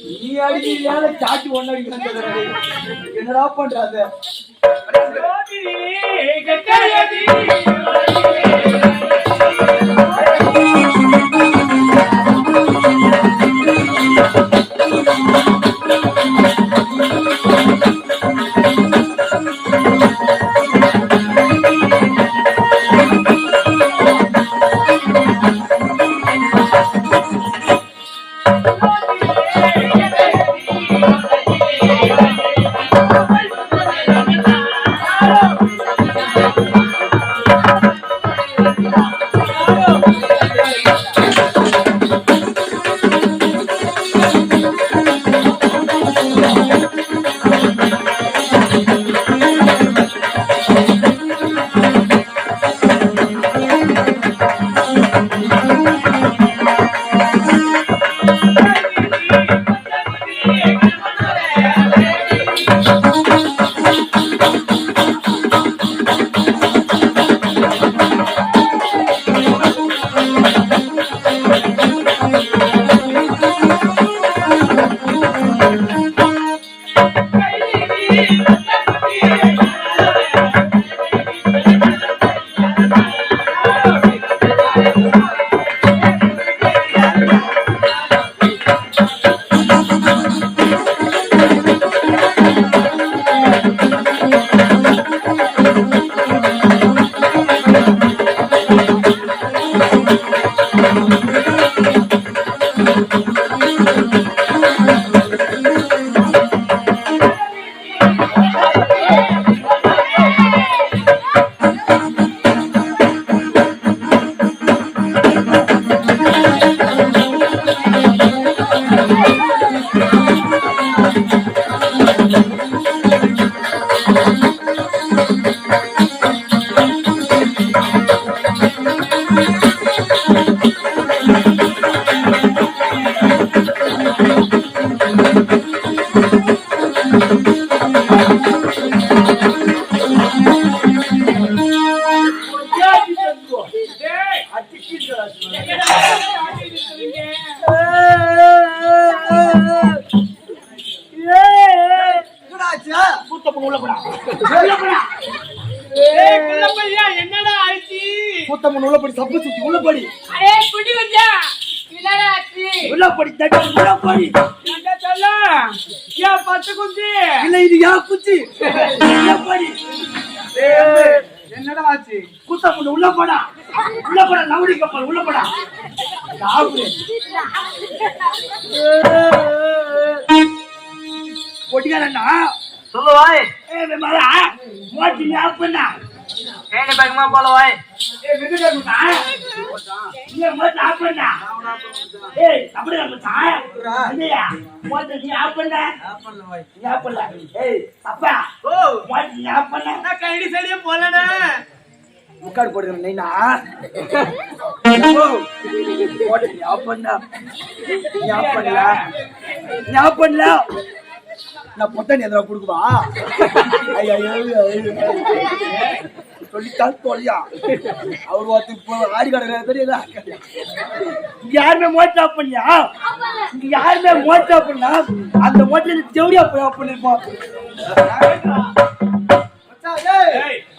நீ அடிக்கிறாத சாட்டி ஒண்ணு அடிக்கிறாங்க. என்னடா பண்றாத? என்னடா ஆயிடுச்சு? கூத்தம்மன் உள்ளபடி சப்பு சுத்தி உள்ளபடி உள்ளபடி உள்ளபடி பத்து குச்சி இல்ல இது யா குச்சி உள்ளபடி என்னடா ஆச்சு? கூத்தம்மன் உள்ளபடா நவுடி கப்பல் உள்ளபடா பொட்டிக்காரண்ணா சொல்லுவாய். மோட்டி அப்பண்ணா ஏனி பக்கமா போலவாய். முக்காடு போடுறேன் நான் பொத்தனி எதனா கொடுக்குவா சொல்லித்தான் தோழியா அவர் ஆடி கடை தெரியல. இங்க யாருமே மோட்டா பண்ணியா? இங்க யாருமே மோட்டா பண்ணா அந்த மோட்டில ஜவுடியா போய் ஆஃப் பண்ணிருப்போம்.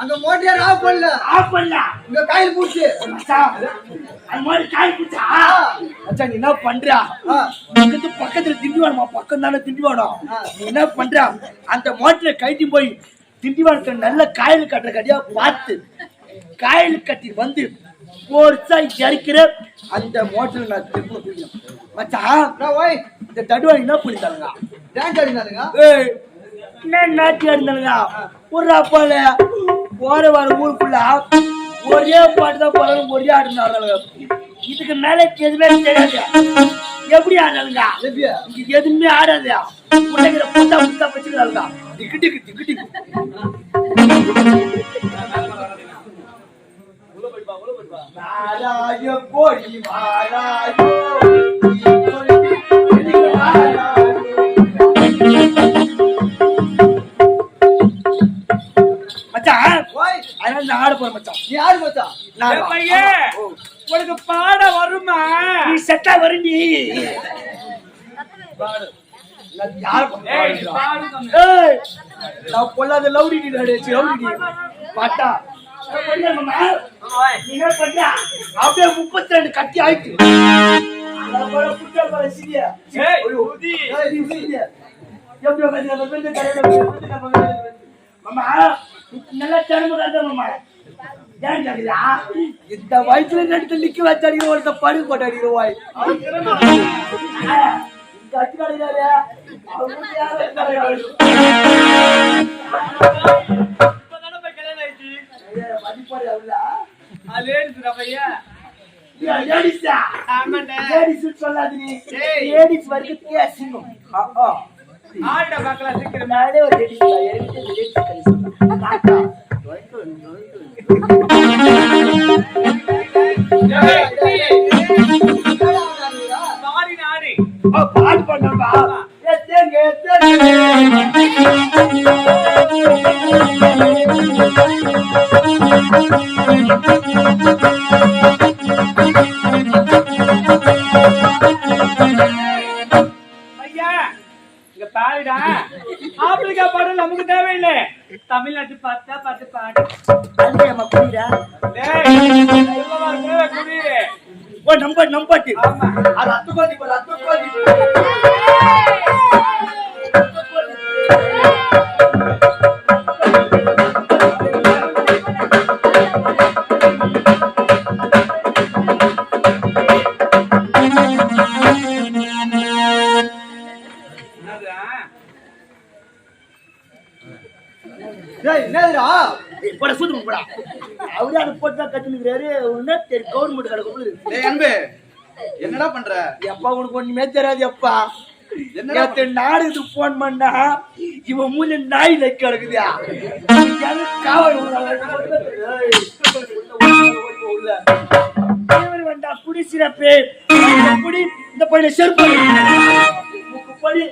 அந்த மோட்டியார் ஆஃப் பண்ணல இங்க காயில் பூச்சி அந்த மாதிரி காயில் பூச்சா மச்சா நீ என்ன பண்றா? பக்கத்துல திண்டிவானமா பக்கம் தானே திண்டிவானம். நீ என்ன பண்றா? அந்த மோட்டரை கைட்டி போய் திண்டிவானத்தை நல்ல காயில் கட்டுற கட்டியா பார்த்து காயில் கட்டி வந்து போர்ச்சா இறக்கிற அந்த மோட்டரை நான் திரும்ப குடிக்கணும். மச்சா இந்த தடுவாடி என்ன பண்ணிட்டாங்க? டான்ஸ் ஆடினாருங்க. என்ன நாட்டி ஆடினாலுங்க? ஒரு அப்பால போற வர ஊருக்குள்ள ஒரே பாட்டு தான் போறாங்க, ஒரே ஆடுன்னு ஆடுறாங்க. இதுக்கு மேல எதுவுமே தெரியாது. எப்படி ஆடுறாங்க? எதுவுமே ஆடாது. பிள்ளைங்கிற புத்தா புத்தா வச்சுக்கிறாங்க. டிக்கு டிக்கு டிக்கு டிக்கு மாராயோ கோடி மாராயோ ஆட போற மச்சான். நீ யாரு மச்சான்? நான் பையன் உனக்கு பாட வருமா? நீ செட்டா வருண்டி. நான் பொல்லாத லவ்டி பாட்டா நீங்க பண்ற அப்படியே 32 கட்டி ஆயிட்டு நல்லா திறமுறாத மாமா ஏன் கேக்குதா இந்த வயசுல ரெண்டு லிக்கி வச்சு அடிக்கிற ஒருத்த படுகு போட்டு அடிக்கிற வாய் கட்டி கிடையாது பாட்டு பண்ணா ஆப்பிரிக்கா பாடல் நமக்கு தேவையில்லை. தமிழ்நாட்டு பார்த்தா பாட்டு பாடு நம்பாட்டி என்னடா பண்ற? எப்பா உனக்கு ஒண்ணுமே தெரியாது எப்பா. நாடுக்கு போன் பண்ணா இவன் மூணு நாய் லெக்க கிடக்குதா வந்தா குடி சிறப்பு குடி இந்த பையனை செருப்பு படி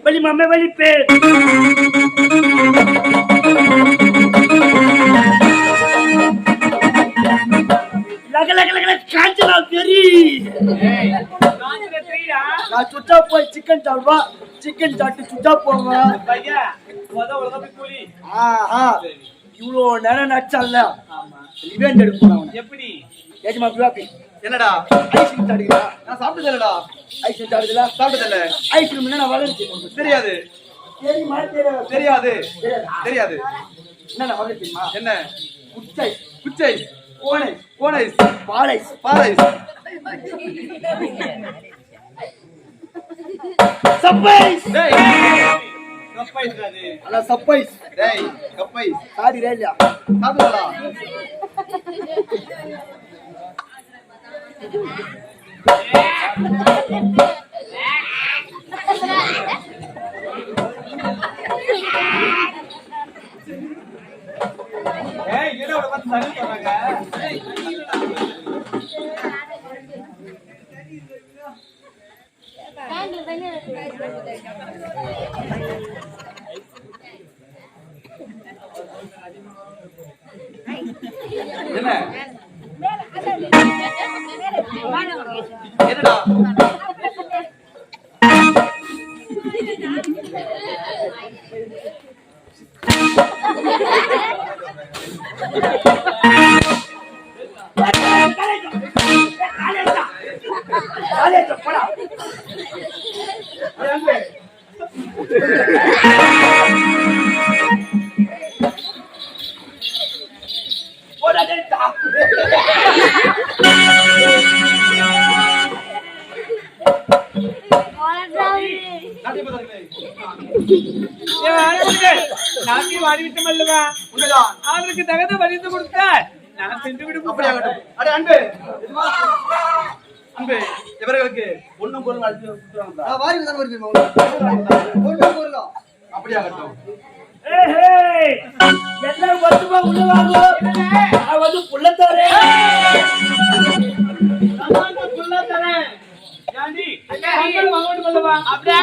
வலி மாமே வலி பேர் காஞ்சனா பெரி நான் சுட்டா போய் சிக்கன் சாப்பிடுவா சிக்கன் சாப்பிட்டு சுட்டா போவேன். இவ்வளோ நேரம் நடிச்சால ரிவெஞ்ச் எடுக்கணும். எப்படி ஏஜமா பிளாபி என்னடா ஐஸ்கிரீம் சாப்பிடுறா? நான் சாப்பிட்டதில்லடா. ஐஸ்கிரீம் சாப்பிடுறா? சாப்பிட்டதில்ல. ஐஸ்கிரீம் என்ன வளர்ச்சி தெரியாது. தெரியுமா? தெரியாது. தெரியாது. என்ன வளர்ச்சிமா? என்ன? குச்சை குச்சை கோனை கோனை பாலை பாலை சர்ப்ரைஸ் டேய் சர்ப்ரைஸ் அது அல சர்ப்ரைஸ் டேய் கப்பை சாடி ரேலியா சாப்பிடுடா. ஏய் என்னோட வந்து சரி சொல்றாங்க. என்ன என்னடா போடாதே சாப்பிடு. நாட்டிய பதர்களே, நாட்டி வாடிவிட்டோம் அல்லவா? உண்மைதான். அவருக்கு தகுந்த மதித்து கொடுத்தால் நான் சென்று விடுவோம். அப்படியாகட்டும். அடே அன்பே, அன்பே, இவர்களுக்கு ஒண்ணும் பொருள் அழைத்து கொடுத்துறாங்க. அப்படியாகட்டும். எல்லாரும் மட்டுமா உள்ள வாங்க. நான் வந்து புள்ள தரேன். புள்ள தரேன். ஜாண்டி, மங்கள் வாங்க வேண்டும் அல்லவா? அப்படியே